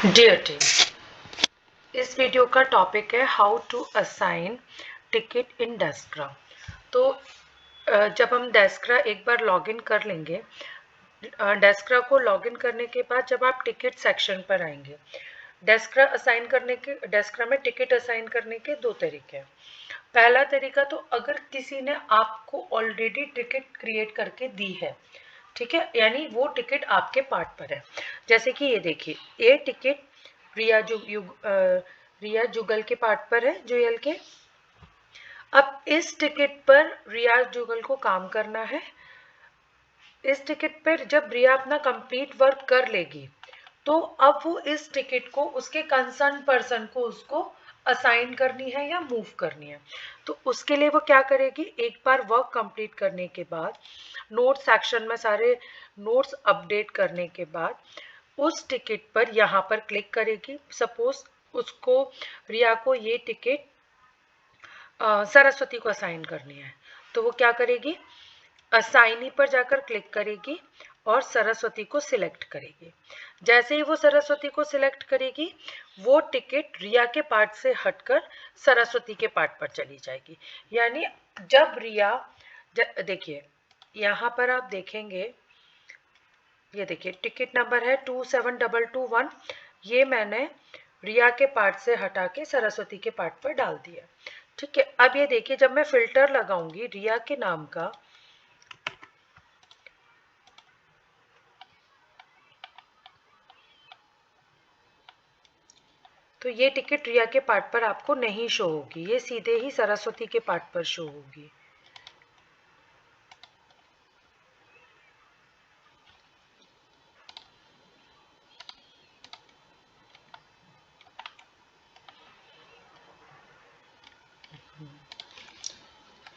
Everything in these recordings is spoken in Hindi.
डियर टीम, इस वीडियो का टॉपिक है how to assign ticket in Deskera. तो जब हम डेस्क्रा एक बार लॉगिन कर लेंगे, डेस्क्रा को लॉगिन करने के बाद जब आप टिकट सेक्शन पर आएंगे, डेस्क्रा में टिकट असाइन करने के दो तरीके हैं। पहला तरीका, तो अगर किसी ने आपको ऑलरेडी टिकट क्रिएट करके दी है, ठीक है, यानी वो टिकट आपके पार्ट पर है। जैसे कि ये देखिए, ये टिकट रिया जुगल के पार्ट पर है, जुएल के। अब इस टिकट पर रिया जुगल को काम करना है। इस टिकट पर जब रिया अपना कंप्लीट वर्क कर लेगी, तो अब वो इस टिकट को उसके कंसर्न पर्सन को उसको असाइन करनी है या मूव करनी है। तो उसके लिए वो क्या करेगी, एक बार वर्क कंप्लीट करने के बाद नोट सेक्शन में सारे नोट्स अपडेट करने के बाद उस टिकट पर यहाँ पर क्लिक करेगी। सपोज उसको, रिया को ये टिकट सरस्वती को असाइन करनी है, तो वो क्या करेगी, असाइनी पर जाकर क्लिक करेगी और सरस्वती को सिलेक्ट करेगी। जैसे ही वो सरस्वती को सिलेक्ट करेगी, वो टिकट रिया के पार्ट से हटकर सरस्वती के पार्ट पर चली जाएगी। यानी जब रिया, देखिए यहाँ पर आप देखेंगे, ये देखिए टिकट नंबर है 27221, ये मैंने रिया के पार्ट से हटा के सरस्वती के पार्ट पर डाल दिया। ठीक है, अब ये देखिए, जब मैं फिल्टर लगाऊंगी रिया के नाम का, तो ये टिकट रिया के पार्ट पर आपको नहीं शो होगी, ये सीधे ही सरस्वती के पार्ट पर शो होगी।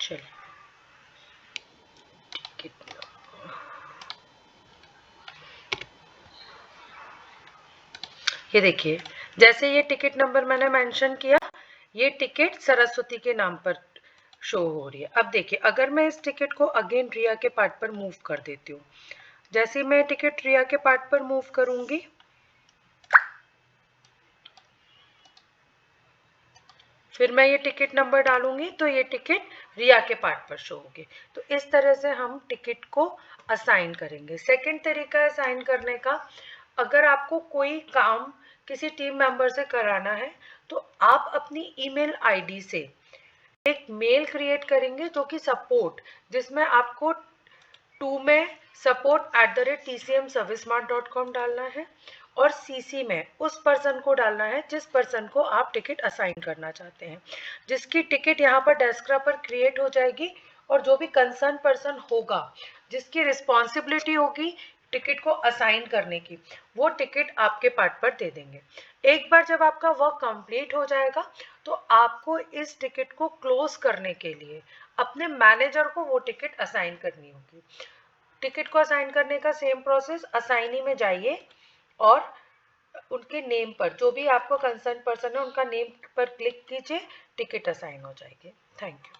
चलिए, ये देखिए, जैसे ये टिकट नंबर मैंने मेंशन किया, ये टिकट सरस्वती के नाम पर शो हो रही है। अब देखिए, अगर मैं इस टिकट को अगेन रिया के पार्ट पर मूव कर देती हूँ, जैसे मैं टिकट रिया के पार्ट पर मूव करूंगी, फिर मैं ये टिकट नंबर डालूंगी, तो ये टिकट रिया के पार्ट पर शो होगी। तो इस तरह से हम टिकट को असाइन करेंगे। सेकंड तरीका है असाइन करने का, अगर आपको कोई काम किसी टीम मेंबर से कराना है, तो आप अपनी ईमेल आईडी से एक मेल क्रिएट करेंगे, जो कि सपोर्ट, जिसमें आपको टू में support@tcmservicemart.com डालना है और सीसी में उस पर्सन को डालना है जिस पर्सन को आप टिकट असाइन करना चाहते हैं, जिसकी टिकट यहाँ पर डेस्क्रा पर क्रिएट हो जाएगी। और जो भी कंसर्न पर्सन होगा, जिसकी रिस्पॉन्सिबिलिटी होगी टिकट को असाइन करने की, वो टिकट आपके पार्ट पर दे देंगे। एक बार जब आपका वर्क कंप्लीट हो जाएगा, तो आपको इस टिकट को क्लोज करने के लिए अपने मैनेजर को वो टिकट असाइन करनी होगी। टिकट को असाइन करने का सेम प्रोसेस, असाइनी में जाइए और उनके नेम पर, जो भी आपको कंसर्न पर्सन है उनका नेम पर क्लिक कीजिए, टिकट असाइन हो जाएगी। Thank you.